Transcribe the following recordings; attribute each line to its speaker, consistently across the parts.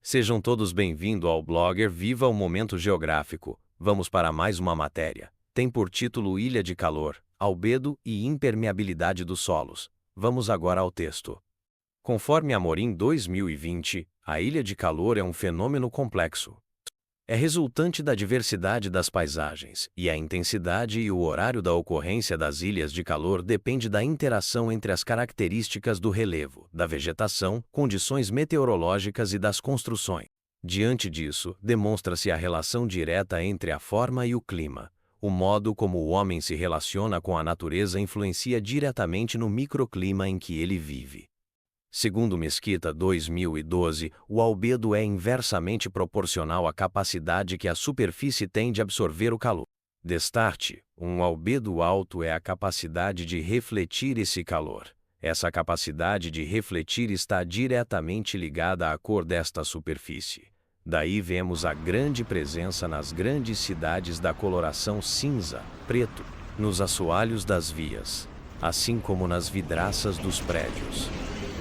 Speaker 1: Sejam todos bem-vindos ao blogger Viva o Momento Geográfico. Vamos para mais uma matéria. Tem por título Ilha de Calor, Albedo e Impermeabilidade dos Solos. Vamos agora ao texto. Conforme Amorim 2020, a ilha de calor é um fenômeno complexo. É resultante da diversidade das paisagens, e a intensidade e o horário da ocorrência das ilhas de calor depende da interação entre as características do relevo, da vegetação, condições meteorológicas e das construções. Diante disso, demonstra-se a relação direta entre a forma e o clima. O modo como o homem se relaciona com a natureza influencia diretamente no microclima em que ele vive. Segundo Mesquita 2012, o albedo é inversamente proporcional à capacidade que a superfície tem de absorver o calor. Destarte, um albedo alto é a capacidade de refletir esse calor. Essa capacidade de refletir está diretamente ligada à cor desta superfície. Daí vemos a grande presença nas grandes cidades da coloração cinza, preto, nos assoalhos das vias, assim como nas vidraças dos prédios.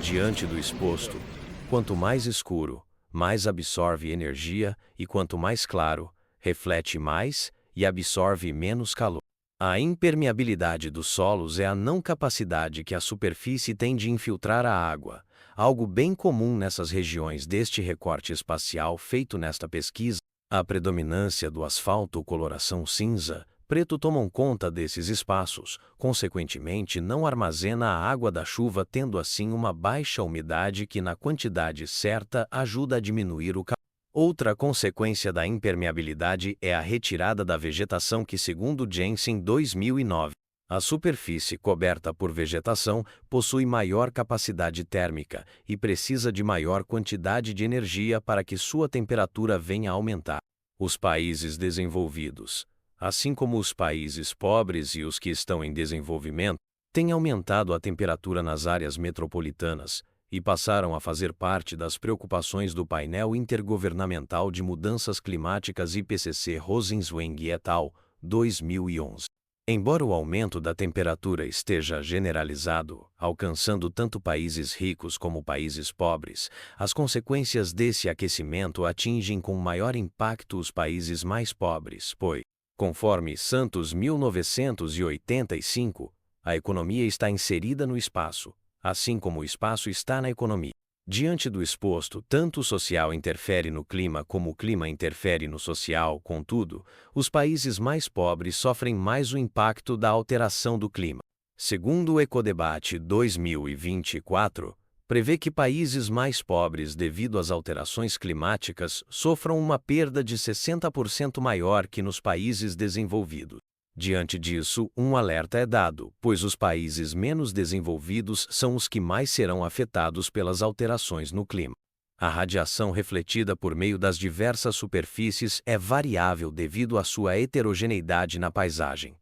Speaker 1: Diante do exposto, quanto mais escuro, mais absorve energia, e quanto mais claro, reflete mais e absorve menos calor. A impermeabilidade dos solos é a não capacidade que a superfície tem de infiltrar a água, algo bem comum nessas regiões deste recorte espacial feito nesta pesquisa. A predominância do asfalto coloração cinza, preto tomam conta desses espaços, consequentemente não armazena a água da chuva, tendo assim uma baixa umidade que na quantidade certa ajuda a diminuir o calor. Outra consequência da impermeabilidade é a retirada da vegetação que, segundo Jensen 2009, a superfície coberta por vegetação possui maior capacidade térmica e precisa de maior quantidade de energia para que sua temperatura venha a aumentar. Os países desenvolvidos, assim como os países pobres e os que estão em desenvolvimento, têm aumentado a temperatura nas áreas metropolitanas e passaram a fazer parte das preocupações do painel intergovernamental de mudanças climáticas IPCC Rosenzweig et al., 2011. Embora o aumento da temperatura esteja generalizado, alcançando tanto países ricos como países pobres, as consequências desse aquecimento atingem com maior impacto os países mais pobres, pois, conforme Santos 1985, a economia está inserida no espaço, assim como o espaço está na economia. Diante do exposto, tanto o social interfere no clima como o clima interfere no social, contudo, os países mais pobres sofrem mais o impacto da alteração do clima. Segundo o Ecodebate 2024, prevê que países mais pobres, devido às alterações climáticas, sofram uma perda de 60% maior que nos países desenvolvidos. Diante disso, um alerta é dado, pois os países menos desenvolvidos são os que mais serão afetados pelas alterações no clima. A radiação refletida por meio das diversas superfícies é variável devido à sua heterogeneidade na paisagem.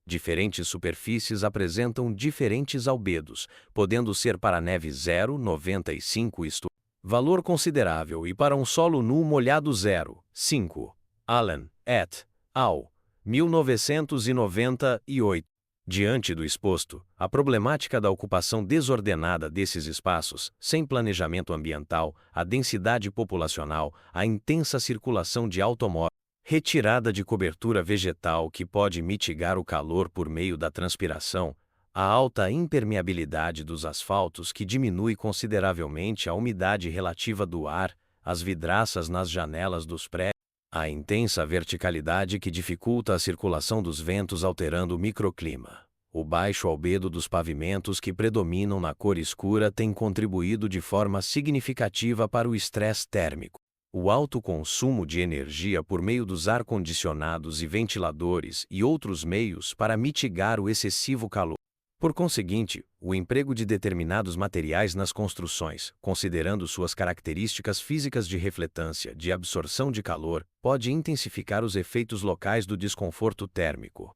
Speaker 1: Diferentes superfícies apresentam diferentes albedos, podendo ser para neve 0,95 isto, valor considerável, e para um solo nu molhado 0,5. Allen et al. 1998. Diante do exposto, a problemática da ocupação desordenada desses espaços, sem planejamento ambiental, a densidade populacional, a intensa circulação de automóveis, retirada de cobertura vegetal que pode mitigar o calor por meio da transpiração, a alta impermeabilidade dos asfaltos que diminui consideravelmente a umidade relativa do ar, as vidraças nas janelas dos prédios, a intensa verticalidade que dificulta a circulação dos ventos alterando o microclima. O baixo albedo dos pavimentos que predominam na cor escura tem contribuído de forma significativa para o estresse térmico. O alto consumo de energia por meio dos ar-condicionados e ventiladores e outros meios para mitigar o excessivo calor. Por conseguinte, o emprego de determinados materiais nas construções, considerando suas características físicas de refletância, de absorção de calor, pode intensificar os efeitos locais do desconforto térmico.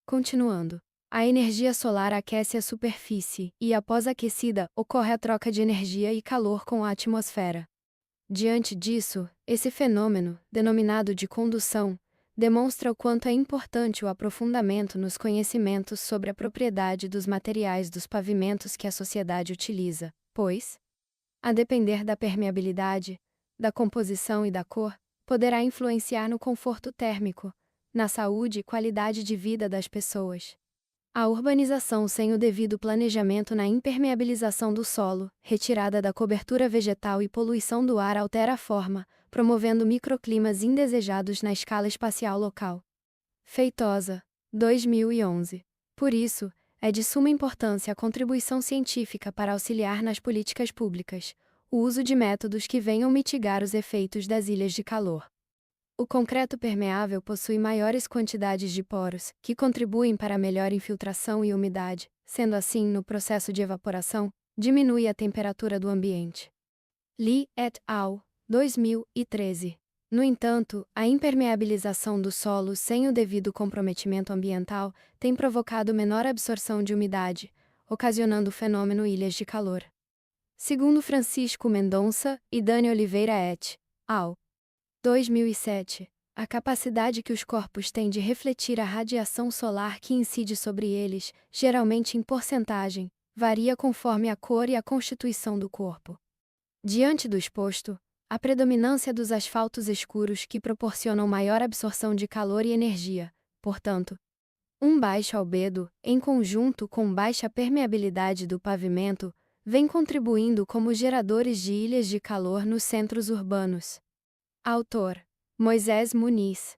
Speaker 2: Continuando, a energia solar aquece a superfície e, após aquecida, ocorre a troca de energia e calor com a atmosfera. Diante disso, esse fenômeno, denominado de condução, demonstra o quanto é importante o aprofundamento nos conhecimentos sobre a propriedade dos materiais dos pavimentos que a sociedade utiliza, pois, a depender da permeabilidade, da composição e da cor, poderá influenciar no conforto térmico, na saúde e qualidade de vida das pessoas. A urbanização sem o devido planejamento na impermeabilização do solo, retirada da cobertura vegetal e poluição do ar altera a forma, promovendo microclimas indesejados na escala espacial local. Feitosa, 2011. Por isso, é de suma importância a contribuição científica para auxiliar nas políticas públicas, o uso de métodos que venham mitigar os efeitos das ilhas de calor. O concreto permeável possui maiores quantidades de poros, que contribuem para a melhor infiltração e umidade, sendo assim, no processo de evaporação, diminui a temperatura do ambiente. Lee et al., 2013. No entanto, a impermeabilização do solo sem o devido comprometimento ambiental tem provocado menor absorção de umidade, ocasionando o fenômeno ilhas de calor. Segundo Francisco Mendonça e Dani Oliveira et al., 2007, a capacidade que os corpos têm de refletir a radiação solar que incide sobre eles, geralmente em porcentagem, varia conforme a cor e a constituição do corpo. Diante do exposto, a predominância dos asfaltos escuros que proporcionam maior absorção de calor e energia, portanto, um baixo albedo, em conjunto com baixa permeabilidade do pavimento, vem contribuindo como geradores de ilhas de calor nos centros urbanos. Autor: Moisés Muniz.